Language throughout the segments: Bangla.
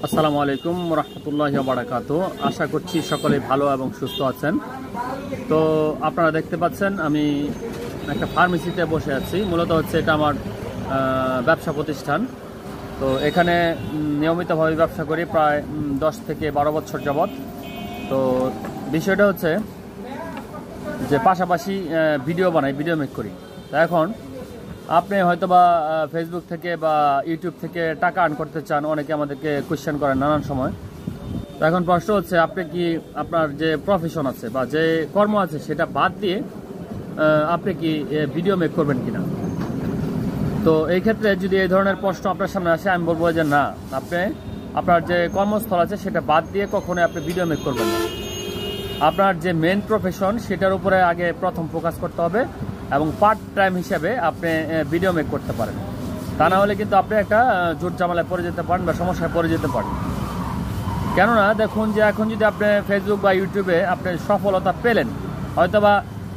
আসসালামু আলাইকুম রহমতুল্লাহি ওয়া বারাকাতুহু। আশা করছি সকলেই ভালো এবং সুস্থ আছেন। তো আপনারা দেখতে পাচ্ছেন আমি একটা ফার্মেসিতে বসে আছি। মূলত হচ্ছে এটা আমার ব্যবসা প্রতিষ্ঠান। তো এখানে নিয়মিতভাবে ব্যবসা করি প্রায় 10 থেকে 12 বছর যাবৎ। তো বিষয়টা হচ্ছে যে পাশাপাশি ভিডিও বানাই, ভিডিও মেক করি। তো এখন আপনি হয়তোবা ফেসবুক থেকে বা ইউটিউব থেকে টাকা আর্ন করতে চান, অনেকে আমাদেরকে কোয়েশ্চেন করেন নানান সময়। তো এখন প্রশ্ন হচ্ছে আপনি কি আপনার যে প্রফেশন আছে বা যে কর্ম আছে সেটা বাদ দিয়ে আপনি কি ভিডিও মেক করবেন কিনা। তো এই ক্ষেত্রে যদি এই ধরনের প্রশ্ন আপনার সামনে আসে, আমি বলবো যে না, আপনি আপনার যে কর্মস্থল আছে সেটা বাদ দিয়ে কখনোই আপনি ভিডিও মেক করবেন না। আপনার যে মেন প্রফেশন সেটার উপরে আগে প্রথম ফোকাস করতে হবে এবং পার্ট টাইম হিসেবে আপনি ভিডিও মেক করতে পারেন। তা না হলে কিন্তু আপনি একটা জোট জামালায় পড়ে যেতে পারেন বা সমস্যায় পড়ে যেতে পারেন। কেননা দেখুন যে এখন যদি আপনি ফেসবুক বা ইউটিউবে আপনি সফলতা পেলেন, হয়তোবা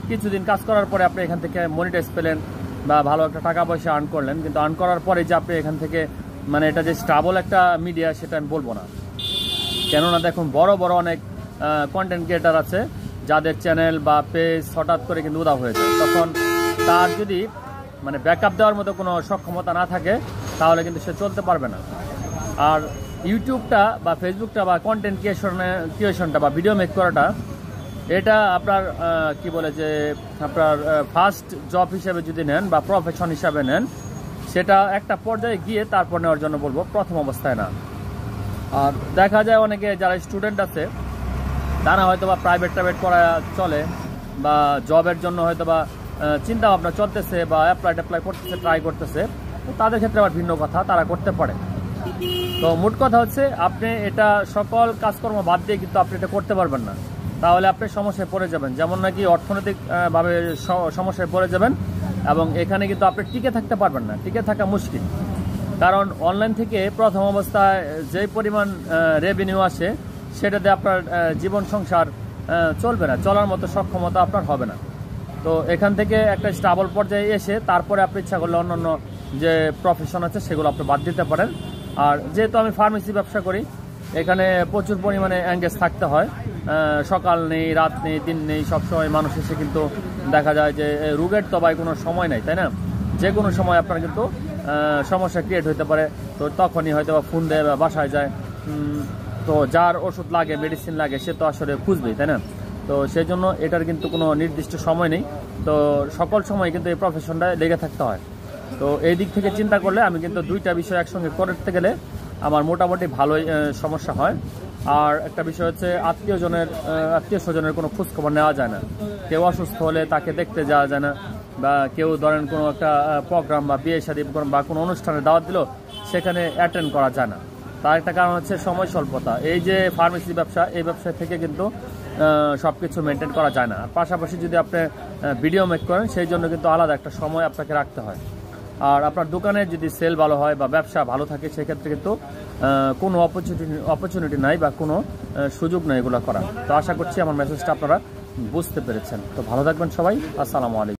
কিছুদিন কাজ করার পরে আপনি এখান থেকে মনিটাইজ পেলেন বা ভালো একটা টাকা পয়সা আর্ন করলেন, কিন্তু আর্ন করার পরে যে আপনি এখান থেকে মানে এটা যে স্টেবল একটা মিডিয়া সেটা আমি বলবো না। কেননা দেখুন বড় বড় অনেক কন্টেন্ট ক্রিয়েটার আছে যাদের চ্যানেল বা পেজ হঠাৎ করে কিন্তু উধাও হয়ে যায়। তখন তার যদি মানে ব্যাকআপ দেওয়ার মতো কোনো সক্ষমতা না থাকে তাহলে কিন্তু সে চলতে পারবে না। আর ইউটিউবটা বা ফেসবুকটা বা কন্টেন্ট ক্রিয়েশনটা বা ভিডিও মেক করাটা এটা আপনার কি বলে যে আপনার ফার্স্ট জব হিসেবে যদি নেন বা প্রফেশন হিসাবে নেন, সেটা একটা পর্যায়ে গিয়ে তারপর নেওয়ার জন্য বলবো, প্রথম অবস্থায় না। আর দেখা যায় অনেকে যারা স্টুডেন্ট আছে তারা হয়তো বা প্রাইভেট করা চলে বা জবের জন্য হয়তো বা চিন্তা ভাবনা চলতেছে বা অ্যাপ্লাই করতেছে, ট্রাই করতেছে, তাদের ক্ষেত্রে আবার ভিন্ন কথা, তারা করতে পারে। তো মোট কথা হচ্ছে আপনি এটা সকল কাজকর্ম বাদ দিয়ে কিন্তু আপনি এটা করতে পারবেন না, তাহলে আপনি সমস্যায় পড়ে যাবেন। যেমন নাকি অর্থনৈতিকভাবে সমস্যায় পড়ে যাবেন এবং এখানে কিন্তু আপনি টিকে থাকতে পারবেন না, টিকে থাকা মুশকিল। কারণ অনলাইন থেকে প্রথম অবস্থায় যেই পরিমাণ রেভিনিউ আসে সেটাতে আপনার জীবন সংসার চলবে না, চলার মতো সক্ষমতা আপনার হবে না। তো এখান থেকে একটা স্টেবল পর্যায়ে এসে তারপরে আপনি ইচ্ছা করলে অন্যান্য যে প্রফেশন আছে সেগুলো আপনি বাদ দিতে পারেন। আর যেহেতু আমি ফার্মেসি ব্যবসা করি, এখানে প্রচুর পরিমাণে এঙ্গেজ থাকতে হয়। সকাল নেই, রাত নেই, দিন নেই, সবসময় মানুষ এসে কিন্তু দেখা যায় যে রোগের তো ভাই কোনো সময় নাই, তাই না? যে কোনো সময় আপনার কিন্তু সমস্যা ক্রিয়েট হতে পারে। তো তখনই হয়তো বা ফোন দেয় বা বাসায় যায়। তো যার ওষুধ লাগে, মেডিসিন লাগে, সে তো আসলে খুঁজবেই, তাই না? তো সেই জন্য এটার কিন্তু কোনো নির্দিষ্ট সময় নেই। তো সকল সময় কিন্তু এই প্রফেশনটায় লেগে থাকতে হয়। তো এই দিক থেকে চিন্তা করলে আমি কিন্তু দুইটা বিষয় একসঙ্গে করতে গেলে আমার মোটামুটি ভালোই সমস্যা হয়। আর একটা বিষয় হচ্ছে আত্মীয় স্বজনের কোনো খোঁজখবর নেওয়া যায় না। কেউ অসুস্থ হলে তাকে দেখতে যাওয়া যায় না, বা কেউ ধরেন কোনো একটা প্রোগ্রাম বা বিয়ে শাদী বা কোনো অনুষ্ঠানে দাওয়াত দিল, সেখানে অ্যাটেন্ড করা যায় না। তার একটা কারণ হচ্ছে সময় স্বল্পতা। এই যে ফার্মেসি ব্যবসা, এই ব্যবসা থেকে কিন্তু সব কিছু মেনটেন করা যায় না। পাশাপাশি যদি আপনি ভিডিও মেক করেন, সেই জন্য কিন্তু আলাদা একটা সময় আপনাকে রাখতে হয়। আর আপনার দোকানে যদি সেল ভালো হয় বা ব্যবসা ভালো থাকে, সেক্ষেত্রে কিন্তু কোনো অপরচুনিটি নাই বা কোনো সুযোগ নেই এগুলো করা। তো আশা করছি আমার মেসেজটা আপনারা বুঝতে পেরেছেন। তো ভালো থাকবেন সবাই। আসসালামু আলাইকুম।